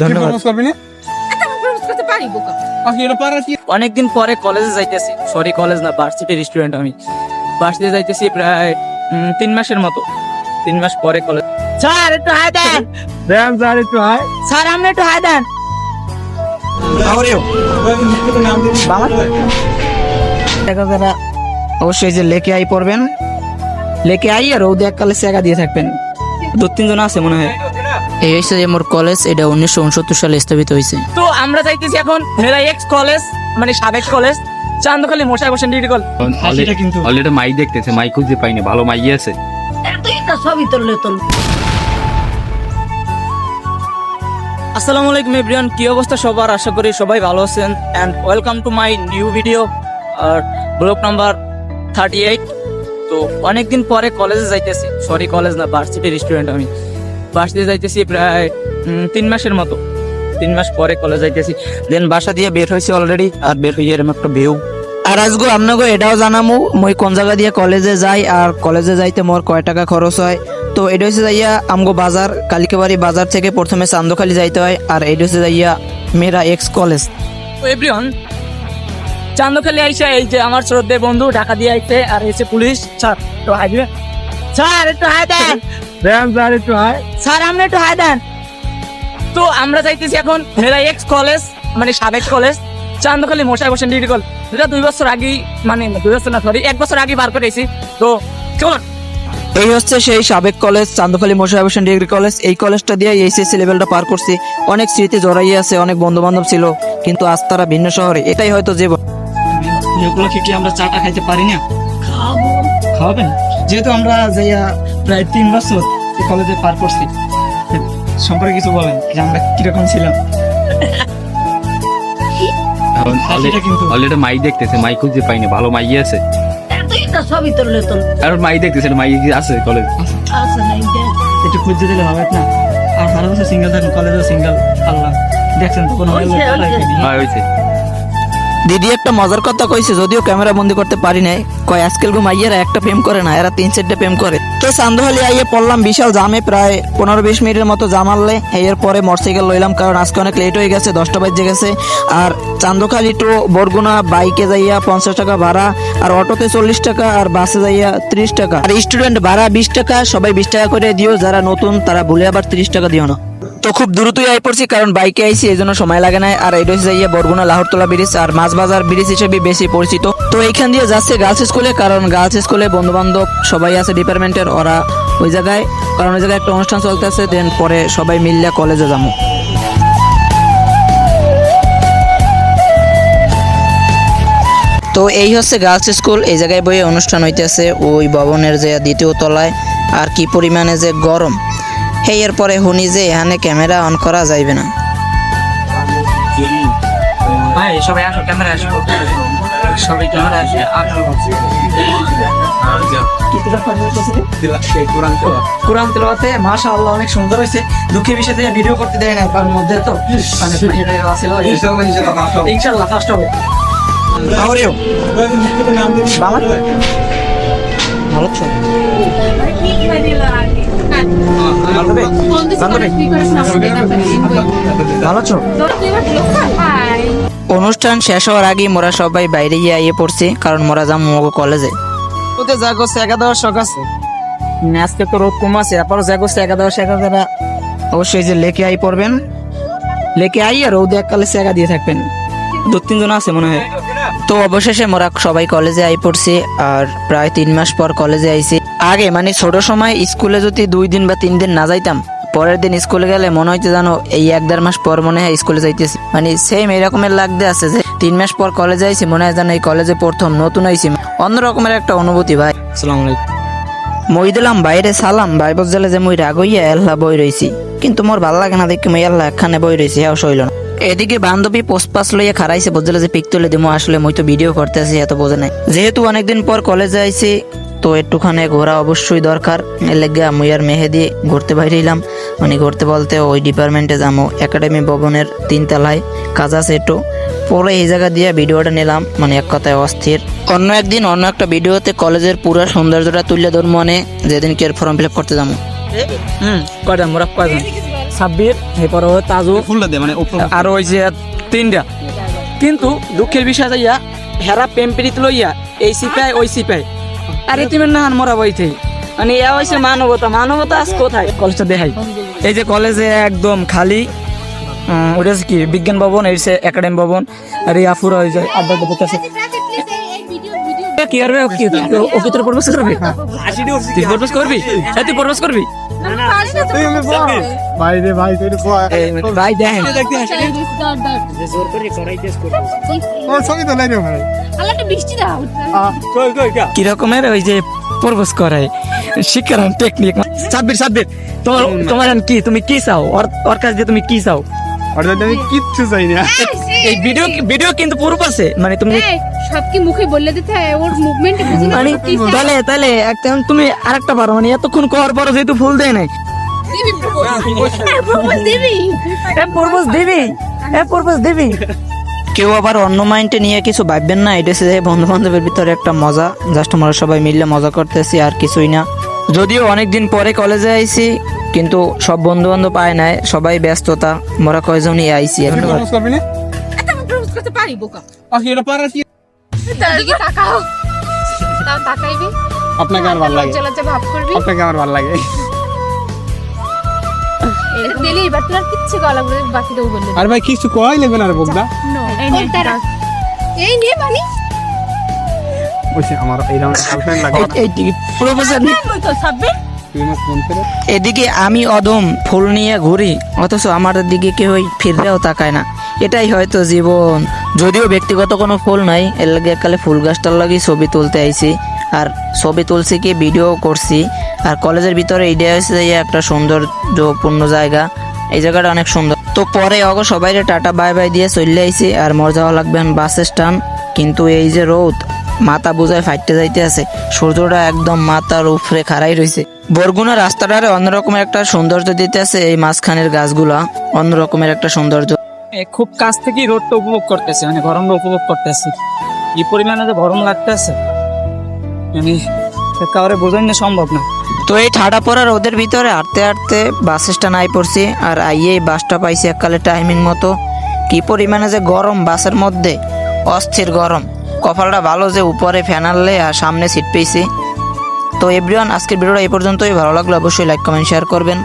ধন্যবাদ। অনেকদিন পরে কলেজে যাইতেছি, সরি কলেজ না, ভার্সিটির স্টুডেন্ট আমি। ভার্সিটি যাইতেছি প্রায় 3 মাসের মতো। 3 মাস পরে কলেজ। স্যার একটু হাই দেন। স্যার একটু হাই। স্যার আপনি একটু হাই দেন। অবশ্যই যে লেকে আই পড়বেন, লেকে আই আর ওদের এককালে সেগা দিয়ে থাকবেন। 2-3 জন আছে মনে হয়। এই হচ্ছে যে মোর কলেজ, এটা 1969 সালে স্থাপিত হয়েছে। তো আমরা যাইতেছি এখন মেরা এক্স কলেজ, মানে সাবেক কলেজ, চান্দখালি মশাই বসেন ডিগ্রি কলেজ। অলরেডি মাই দেখতেছে, মাই খুঁজে পাইনি, ভালো মাই আছে। আসসালামু আলাইকুম এভরিওয়ান, কি অবস্থা সবার? আশা করি সবাই ভালো আছেন and welcome to my new video আর ব্লগ নাম্বার 38। তো অনেকদিন পরে কলেজে যাইতেছি, সরি কলেজ না, ভার্সিটির স্টুডেন্ট আমি। ভার্সিটি যাইতেছি প্রায় 3 মাসের মতো। 3 মাস পরে কলেজ যাইতেছি। দেন বাসা দিয়ে বের হয়েছি অলরেডি, আর বের হয়ে এরকম একটা ভিউ। আর আজকে আপনাকে এটাও জানামু মই কোন জায়গা দিয়ে কলেজে যাই আর কলেজে যাইতে মোর কয় টাকা খরচ হয়। তো এটা হচ্ছে যাইয়া আমগো বাজার, কালিকাবাড়ি বাজার থেকে প্রথমে চান্দখালি যাইতে হয়, আর এটা হচ্ছে যাইয়া মেরা এক্স কলেজ। তো এভরিওয়ান, চান্দখালি আইসা এই যে আমার শ্রদ্ধে বন্ধু ঢাকা দিয়ে আইছে, আর এসে পুলিশ। স্যার একটু হাই দিবেন। স্যার একটু হাই দেন। স্যার একটু হাই। স্যার আপনি একটু হাই দেন। তো আমরা যাইতেছি এখন মেরা এক্স কলেজ, মানে সাবেক কলেজ, চান্দখালি মশাই বসেন ডিগ্রি কলেজ। এটা 2 বছর আগেই, মানে 2 বছর না সরি 1 বছর আগে বার করে এসেছি। তো চলুন। এই হচ্ছে সেই সাবেক college, Chandkhali Mosharraf Hossain degree college. এই কলেজটা দিয়ে এইচএসসি লেভেলটা পার করছি। অনেক স্মৃতি জড়াই আছে, অনেক বন্ধু বান্ধব ছিল, কিন্তু আজ তারা ভিন্ন শহরে। এটাই হয়তো জীবন। এগুলো কি আমরা চাটা খাইতে পারি না? খাওয়াবেন? যেহেতু আমরা যাইয়া প্রায় 3 বছর এই কলেজে পার করছি, সম্পর্কে কিছু বলেন যে আমরা কিরকম ছিলাম। অলরেডি মাই দেখতেছে, মাই খুঁজে পাইনি, ভালো মাই আছে। আর মাই দেখতেছে, মাই আছে কলেজ। একটু খুঁজে দিলে হবে না? আর 12 বছর সিঙ্গেল থাকুন, কলেজেও সিঙ্গেল। আল্লাহ দেখছেন তো কোনো হয়েছে। দিদি একটা মজার কথা কইছে, যদিও ক্যামেরা বন্দি করতে পারি নাই। কয় আজকাল গো মাইয়ারা একটা প্রেম করে না, এরা 3-4টা প্রেম করে। তো চান্দখালি আইয়ে পড়লাম বিশাল জামে, প্রায় 15-20 মিনিটের মতো জাম আনলে। এর পরে মোটরসাইকেল লইলাম, কারণ আজকে অনেক লেট হয়ে গেছে, 10টা বাজে গেছে। আর চান্দখালি টু বরগুনা বাইকে যাইয়া 50 টাকা ভাড়া, আর অটোতে 40 টাকা, আর বাসে যাইয়া 30 টাকা। আর স্টুডেন্ট ভাড়া 20 টাকা। সবাই 20 টাকা করে দিও, যারা নতুন তারা ভুলে আবার 30 টাকা দিও না। তো খুব দ্রুতই আই পড়ছি, কারণ বাইকে আইছি, এই জন্য সময় লাগে না। আর এটা হচ্ছে যাইয়া বরগুনা লাহোরতলা ব্রিজ, আর মাছবাজার ব্রিজ হিসেবে বেশি পরিচিত। তো এইখান দিয়ে যাচ্ছে গার্লস স্কুলে, কারণ গার্লস স্কুলে বন্ধু বান্ধব সবাই আছে ডিপার্টমেন্টের, ওরা ওই জায়গায়, কারণ ওই জায়গায় একটা অনুষ্ঠান চলতেছে। দেন পরে সবাই মিললে কলেজে যাবো। তো এই হচ্ছে গার্লস স্কুল। এই জায়গায় বইয়ে অনুষ্ঠান হইতেছে ওই ভবনের যে 2য় তলায়। আর কি পরিমাণে যে গরম, এর পরে শুনি যে এখানে ক্যামেরা অন করা যাইবে না। ভাই সবাই আসো, ক্যামেরা আসো, সবাই ক্যামেরা আসে। কোরআন তেলাওয়াতে মাশাআল্লাহ অনেক সুন্দর হয়েছে। দুঃখের বিষয়তে ভিডিও করতে দেয় না, কারণ মধ্যে তো মানে ইনশাআল্লাহ ফার্স্ট হবে। ভালো তো অনুষ্ঠান শেষ হওয়ার আগে মোরা সবাই বাইরে গিয়ে আইয়ে পড়ছি, কারণ মোরা যাম মগো কলেজে। ওতে জাগো সেগা দেওয়ার শখ আছে, আজকে তো রোদ কম আছে, এরপর জাগো সেগা দেওয়ার শেখা যারা অবশ্যই যে লেকে আই পড়বেন, লেকে আই আর ওদের এককালে সেগা দিয়ে থাকবেন। 2-3 জন আছে মনে হয়। তো অবশেষে মোরা সবাই কলেজে আই পড়ছি, আর প্রায় 3 মাস পর কলেজে আইছি। আগে মানে ছোট সময় স্কুলে যদি 2 দিন বা 3 দিন না যাইতাম, পরের দিন স্কুলে গেলে মনে হইতে জানো এই 1-1.5 মাস পর মনে হয় স্কুলে যাইতেছি। মানে সেম এরকমের লাগতে আছে যে 3 মাস পর কলেজে আইছি, মনে হয় যেন এই কলেজে প্রথম নতুন আইছি। অন্যরকমের একটা অনুভূতি ভাই। আসসালামু আলাইকুম। মই দিলাম বাইরে সালাম, ভাই বললে যে মই রাগ হইয়া এল্লা বই রইছি, কিন্তু মোর ভাল লাগে না দেখে মই এল্লা একখানে বই রইছি, হ্যাঁ সইল না। এদিকে বান্ধবী পোস্টপাস লইয়া খারাইছে, বুঝলে যে পিক তুলে দিমো, আসলে মই তো ভিডিও করতেছি, এত বোঝে নাই। যেহেতু অনেকদিন পর কলেজে আইছি, তো একটুখানে ঘোরা অবশ্যই দরকার। এর লেগে আমি আর মেহেদি ঘুরতে বাইরেলাম, মানে ঘুরতে বলতে ওই ডিপার্টমেন্টে যাবো, একাডেমি ভবনের 3 তলায় কাজ আছে একটু। পরে এই জায়গা দিয়ে ভিডিওটা নিলাম, মানে এক কথায় অস্থির। অন্য একদিন অন্য একটা ভিডিওতে কলেজের পুরো সৌন্দর্যটা তুলে ধরবো, মানে যেদিনকে ফর্ম ফিল আপ করতে যাবো। কয়টা মোরা কয়জন? সাব্বির, এরপর তাজু, ফুলটা দে মানে আর ওই যে তিনটা। কিন্তু দুঃখের বিষয় যাইয়া হেরা প্রেম প্রীত লইয়া এই সিপাই ওই সিপাই আরে তুমি না মরা বইতে মানে এ হইছে মানবতা আজ কোথায়? কলেজটা দেখাই, এই যে কলেজে একদম খালি। ওটা হচ্ছে কি বিজ্ঞান ভবন, এই যে একাডেমি ভবন, আর এই আফুরা ওই যে আড্ডা দিতেছে। কি করবে ও কি তোর প্রপোজ করবি? তুই প্রপোজ করবি? তুই প্রপোজ করবি? ভাই রে ভাই তুই ভাই দেখেন ওর ছবি তো নাই রে ভাই কি রকমের ওই যে প্রপোজ করায় শিক্ষার টেকনিক। সাব্বির তোমার কি, তুমি কি চাও ওর কাছে, তুমি কি চাও? আর আমি কিচ্ছু চাই না। এই ভিডিও কিন্তু প্রুফ আছে, মানে তুমি সব কি মুখে বলে দিতে হয়, ওর মুভমেন্ট বুঝি না। মানে তাহলে একদম তুমি আরেকটা পারো, মানে এতক্ষণ কর পর যেহেতু ফুল দেয় নাই প্রপোজ দিবি। কেউ আবার অন্য মাইন্ডে নিয়ে কিছু ভাববেন না, এটা হচ্ছে বন্ধু বান্ধবের ভিতরে একটা মজা, জাস্ট আমরা সবাই মিলে মজা করতেছি আর কিছুই না। যদিও অনেকদিন পরে কলেজে আইছি, কিন্তু সব বন্ধু বান্ধব পায় নাই, সবাই ব্যস্ততা, মোরা কয়জনই আইছি এখন। প্রপোজ করবি না? আমি প্রপোজ করতে পারি বোকা। এটা পারাস কি? দিকে তাকাও, তাও তাকাইবি, আপনাকে আমার ভালো লাগে, লজ্জা ভাব করবি। আপনাকে আমার ভালো লাগে। এটা দিলে এবার তোর আর কিচ্ছু গলা বলে বাকি দেবো বললে। আর ভাই কিছু কই নেবেন আর বলদা? এই নিয়ে মানে বলছি আমার এই রাউন্ড গার্লফ্রেন্ড লাগে। প্রপোজাল তুই আমার ফোন করে এদিকে আমি অদম ফুল নিয়ে ঘুরি, অথচ আমার দিকে কেউ ফিরলেও তাকায় না। এটাই হয়তো জীবন। যদিও ব্যক্তিগত কোনো ফুল নাই, এর লাগে কালে ফুল গাছটার লাগি ছবি তুলতে আইছি, আর ছবি তুলছি কি ভিডিও করছি। আর কলেজের ভিতরে এইটা হচ্ছে যে একটা সৌন্দর্যপূর্ণ জায়গা, এই জায়গাটা অনেক সুন্দর। তো পরে অগ সবাই টাটা বাই বাই দিয়ে চলে আইছি, আর মোর যাওয়া লাগবে বাস স্ট্যান্ড। কিন্তু এই যে রোদ, মাথা বুঝায় ফাইটতে যাইতে আছে, সূর্যটা একদম মাথার উপরে খাড়াই রয়েছে। বরগুনা রাস্তাটারে অন্যরকমের একটা সৌন্দর্য দিতে আছে, এই মাঝখানের গাছগুলা অন্যরকমের একটা সৌন্দর্য। খুব কাছ থেকে রোদটা উপভোগ করতেছে, মানে গরমটা উপভোগ করতেছি। এই পরিমাণে যে গরম লাগতেছে মানে কাউরে বোঝানো সম্ভব না। তো এই ঠাডা পড়া রোদের ভিতরে হাঁটতে হাঁটতে বাস স্ট্যান্ড আই পড়ছি, আর আইয়ে এই বাসটা পাইছি এককালে টাইমিং মতো। কি পরিমাণে যে গরম বাসের মধ্যে, অস্থির গরম। কপালটা ভালো যে উপরে ফ্যান আনলে আর সামনে সিট পেয়েছি। তো এভরিওয়ান, আজকের ভিডিওটা এই পর্যন্তই। ভালো লাগলে অবশ্যই লাইক কমেন্ট শেয়ার করবেন।